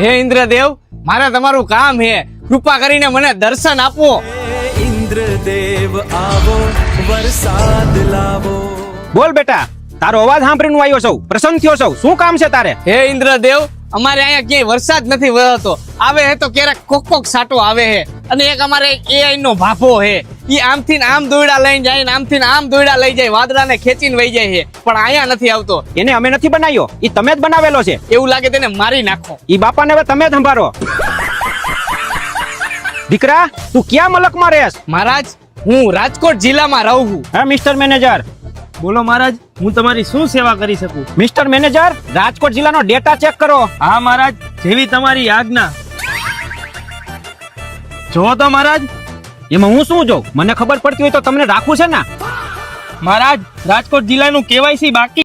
હે ઇન્દ્રદેવ, મારે તમારું કામ હે, કૃપા કરીને મને દર્શન આપો. ઇન્દ્રદેવ આવો, વરસાદ લાવો. બોલ બેટા, તારો અવાજ સાંભળીને આવ્યો છું, પ્રસન્ન થયો છું. શું કામ છે તારે? હે ઇન્દ્રદેવ, અમારે અહીંયા ક્યાંય વરસાદ નથી વરસતો. આવે હે તો ક્યારેક કોક સાટો આવે હે, અને એક અમારે AI નો ભાભો હે. ઈ આમથી ને આમ દોયડા લઈને જાય ને આમથી ને આમ દોયડા લઈ જાય, વાદળાને ખેંચીને વહી જાય છે, પણ અહીંયા નથી આવતો. એને અમે નથી બનાવ્યો, ઈ તમે જ બનાવેલો છે. એવું લાગે તેને મારી નાખો. ઈ બાપાને હવે તમે જ સંભાળો. દીકરા, તું ક્યાં મલકમાં રહેશ? મહારાજ, હું રાજકોટ જિલ્લામાં રહું છું. હા મિસ્ટર મેનેજર. બોલો મહારાજ, હું તમારી શું સેવા કરી શકું? મિસ્ટર મેનેજર, રાજકોટ જિલ્લાનો ડેટા ચેક કરો. હા મહારાજ, જેવી તમારી આજ્ઞા. જો તો મહારાજ. એમાં હું શું જોઉં? મને ખબર પડતી હોય તો તમને રાખવું છે ને. મહારાજ, રાજકોટ જિલ્લાનું KYC બાકી